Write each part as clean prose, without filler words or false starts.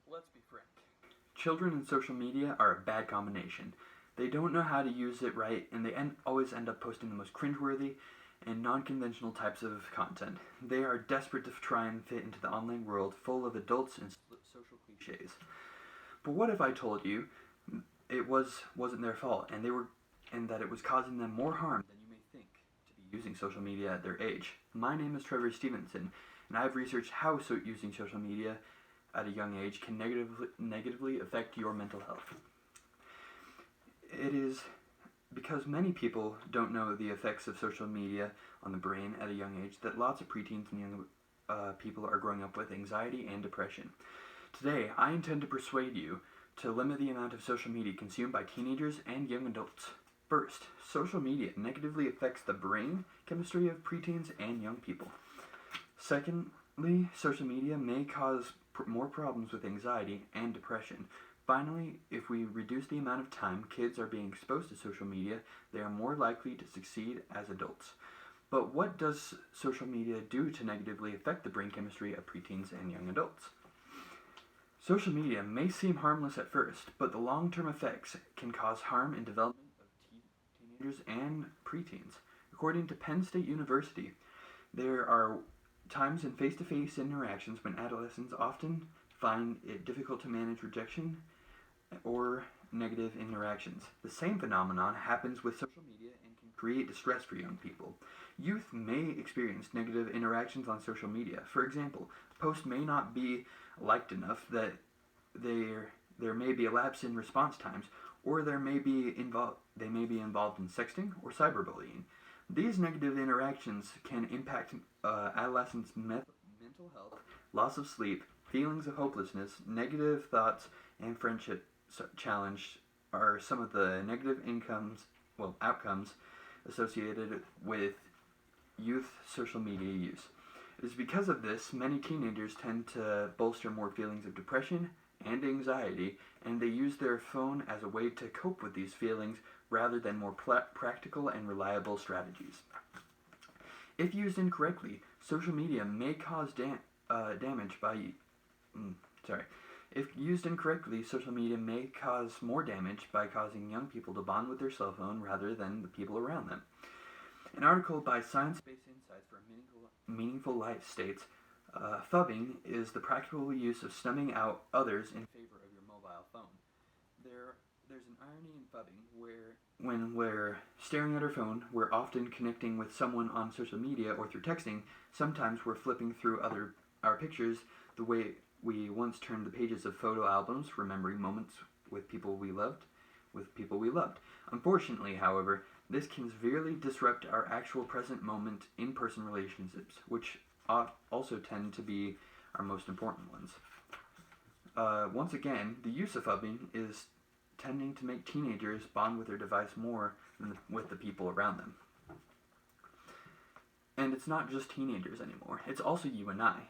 Let's be frank. Children and social media are a bad combination. They don't know how to use it right, and they always end up posting the most cringeworthy and non-conventional types of content. They are desperate to try and fit into the online world full of adults and social cliches. But what if I told you wasn't their fault, and that it was causing them more harm than you may think to be using social media at their age? My name is Trevors Stevenson, and I've researched how using social media at a young age can negatively affect your mental health. It is because many people don't know the effects of social media on the brain at a young age that lots of preteens and young people are growing up with anxiety and depression. Today, I intend to persuade you to limit the amount of social media consumed by teenagers and young adults. First, social media negatively affects the brain chemistry of preteens and young people. Secondly, social media may cause more problems with anxiety and depression. Finally, if we reduce the amount of time kids are being exposed to social media, they are more likely to succeed as adults. But what does social media do to negatively affect the brain chemistry of preteens and young adults? Social media may seem harmless at first, but the long-term effects can cause harm in development of teenagers and preteens. According to Penn State University, there are times in face-to-face interactions when adolescents often find it difficult to manage rejection or negative interactions. The same phenomenon happens with social media and can create distress for young people. Youth may experience negative interactions on social media. For example, a post may not be liked enough that there may be a lapse in response times, or they may be involved in sexting or cyberbullying. These negative interactions can impact adolescents' mental health, loss of sleep, feelings of hopelessness, negative thoughts, and friendship challenge are some of the negative outcomes associated with youth social media use. It is because of this, many teenagers tend to bolster more feelings of depression and anxiety, and they use their phone as a way to cope with these feelings rather than more practical and reliable strategies. If used incorrectly, social media may cause damage by If used incorrectly, social media may cause more damage by causing young people to bond with their cell phone rather than the people around them. An article by Science-Based Insights for a Meaningful Life states, phubbing is the practical use of numbing out others in favor of your mobile phone. There's an irony in phubbing where when we're staring at our phone, we're often connecting with someone on social media or through texting. Sometimes we're flipping through our pictures the way we once turned the pages of photo albums, remembering moments with people we loved. Unfortunately, however, this can severely disrupt our actual present moment in-person relationships, which also tend to be our most important ones. Once again, the use of phubbing is tending to make teenagers bond with their device more than with the people around them. And it's not just teenagers anymore, it's also you and I.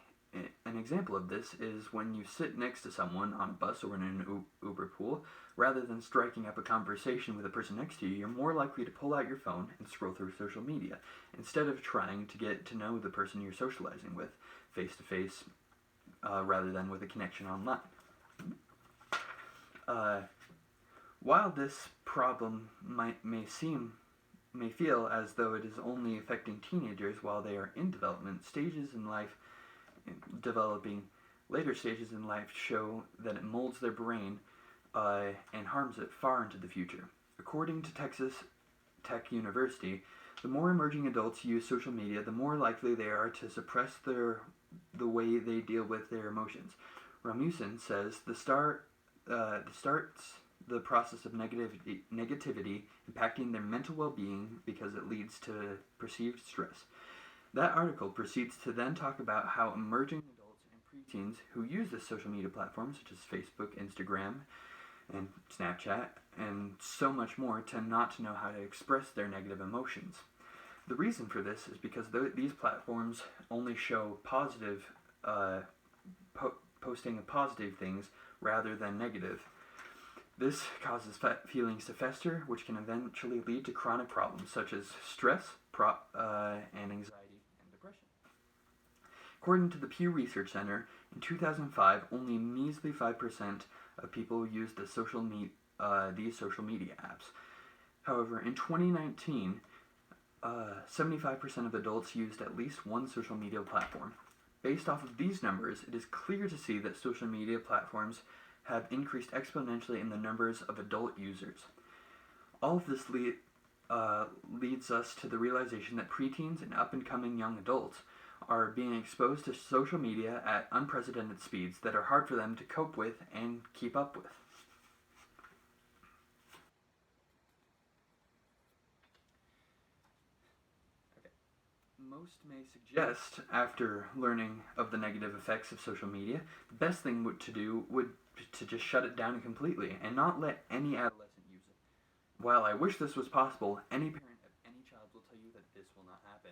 An example of this is when you sit next to someone on a bus or in an Uber pool. Rather than striking up a conversation with the person next to you, you're more likely to pull out your phone and scroll through social media, instead of trying to get to know the person you're socializing with face-to-face, rather than with a connection online. While this problem may feel as though it is only affecting teenagers while they are in developing, later stages in life show that it molds their brain and harms it far into the future. According to Texas Tech University, the more emerging adults use social media, the more likely they are to suppress the way they deal with their emotions. Rasmussen says starts the process of negativity impacting their mental well-being because it leads to perceived stress. That article proceeds to then talk about how emerging adults and preteens who use this social media platforms, such as Facebook, Instagram, and Snapchat, and so much more, tend not to know how to express their negative emotions. The reason for this is because these platforms only show positive, posting of positive things rather than negative. This causes feelings to fester, which can eventually lead to chronic problems such as stress and anxiety and depression. According to the Pew Research Center, in 2005, only a measly 5% of people used these social media apps. However, in 2019, 75% of adults used at least one social media platform. Based off of these numbers, it is clear to see that social media platforms have increased exponentially in the numbers of adult users. All of this leads us to the realization that preteens and up-and-coming young adults are being exposed to social media at unprecedented speeds that are hard for them to cope with and keep up with. Most may suggest, after learning of the negative effects of social media, the best thing to do would to just shut it down completely and not let any adolescent use it. While I wish this was possible, any parent of any child will tell you that this will not happen.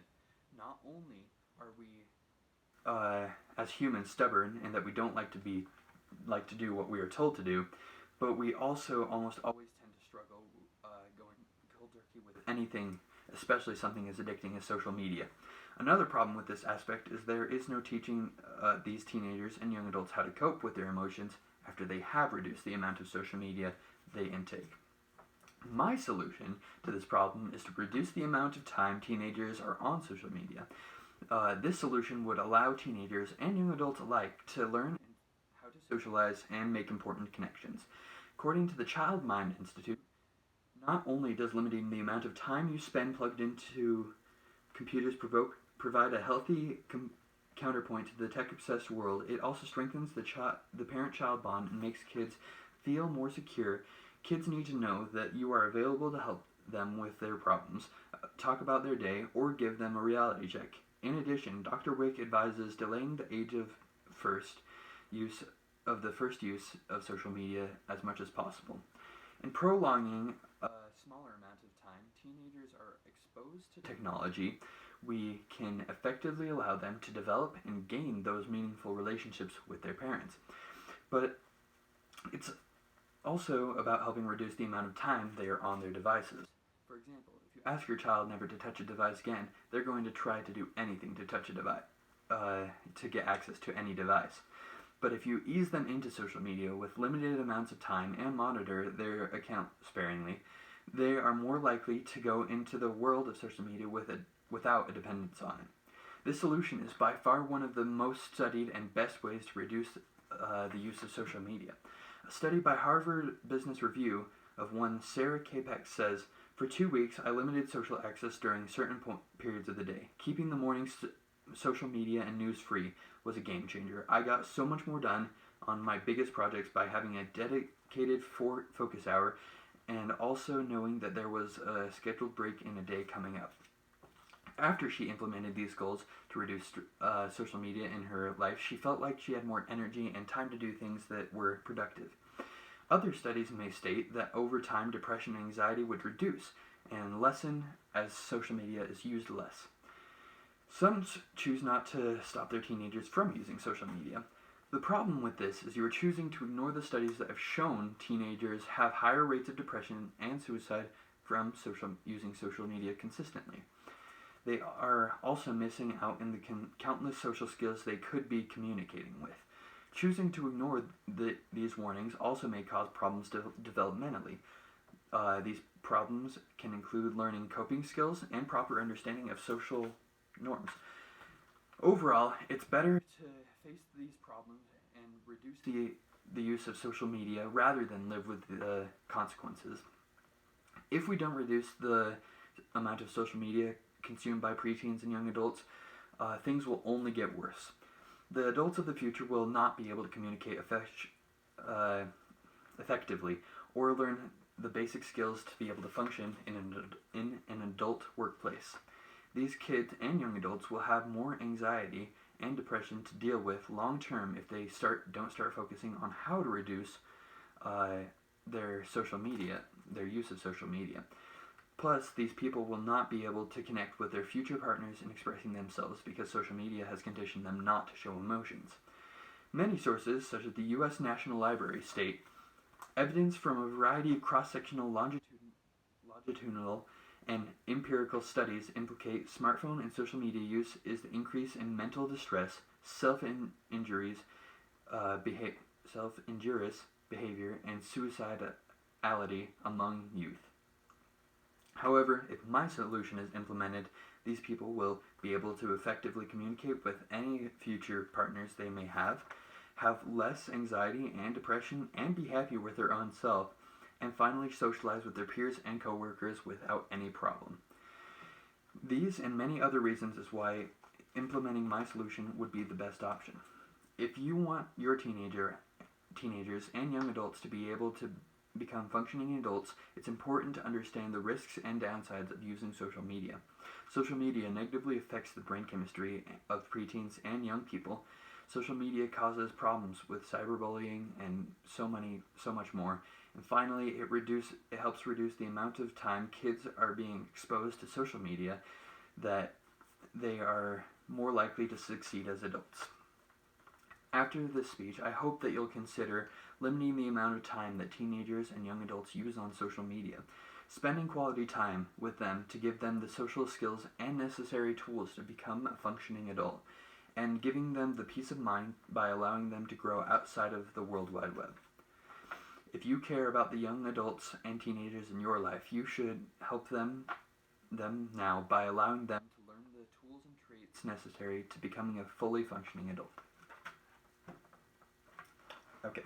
Not only are we, as humans, stubborn and that we don't like to do what we are told to do, but we also almost always tend to struggle going cold turkey with anything, especially something as addicting as social media. Another problem with this aspect is there is no teaching these teenagers and young adults how to cope with their emotions after they have reduced the amount of social media they intake. My solution to this problem is to reduce the amount of time teenagers are on social media. This solution would allow teenagers and young adults alike to learn how to socialize and make important connections. According to the Child Mind Institute, not only does limiting the amount of time you spend plugged into computers provide a healthy counterpoint to the tech-obsessed world, it also strengthens the parent-child bond and makes kids feel more secure. Kids need to know that you are available to help them with their problems, talk about their day, or give them a reality check. In addition, Dr. Wick advises delaying the age of the first use of social media as much as possible. In prolonging a smaller amount of time teenagers are exposed to technology, we can effectively allow them to develop and gain those meaningful relationships with their parents. But it's also about helping reduce the amount of time they are on their devices. For example, if you ask your child never to touch a device again, they're going to try to do anything to touch a device, to get access to any device. But if you ease them into social media with limited amounts of time and monitor their account sparingly, they are more likely to go into the world of social media without a dependence on it. This solution is by far one of the most studied and best ways to reduce the use of social media. A study by Harvard Business Review of one Sarah Capek says, "For 2 weeks, I limited social access during certain periods of the day. Keeping the mornings social media and news free was a game changer. I got so much more done on my biggest projects by having a dedicated focus hour and also knowing that there was a scheduled break in a day coming up." After she implemented these goals to reduce social media in her life, she felt like she had more energy and time to do things that were productive. Other studies may state that over time depression and anxiety would reduce and lessen as social media is used less. Some choose not to stop their teenagers from using social media. The problem with this is you are choosing to ignore the studies that have shown teenagers have higher rates of depression and suicide from using social media consistently. They are also missing out in the countless social skills they could be communicating with. Choosing to ignore these warnings also may cause problems developmentally. These problems can include learning coping skills and proper understanding of social norms. Overall, it's better to face these problems and reduce the use of social media rather than live with the consequences. If we don't reduce the amount of social media consumed by preteens and young adults, things will only get worse. The adults of the future will not be able to communicate effectively or learn the basic skills to be able to function in an adult workplace. These kids and young adults will have more anxiety and depression to deal with long term if they don't start focusing on how to reduce their use of social media. Plus, these people will not be able to connect with their future partners in expressing themselves because social media has conditioned them not to show emotions. Many sources, such as the U.S. National Library, state evidence from a variety of cross-sectional longitudinal and empirical studies implicate smartphone and social media use is the increase in mental distress, self-injuries, self-injurious behavior, and suicidality among youth. However, if my solution is implemented, these people will be able to effectively communicate with any future partners they may have less anxiety and depression, and be happy with their own self, and finally socialize with their peers and coworkers without any problem. These and many other reasons is why implementing my solution would be the best option. If you want your teenagers and young adults to be able to become functioning adults, it's important to understand the risks and downsides of using social media. Social media negatively affects the brain chemistry of preteens and young people. Social media causes problems with cyberbullying and so much more. And finally, it helps reduce the amount of time kids are being exposed to social media, that they are more likely to succeed as adults. After this speech, I hope that you'll consider limiting the amount of time that teenagers and young adults use on social media, spending quality time with them to give them the social skills and necessary tools to become a functioning adult, and giving them the peace of mind by allowing them to grow outside of the World Wide Web. If you care about the young adults and teenagers in your life, you should help them now by allowing them to learn the tools and traits necessary to becoming a fully functioning adult. Okay.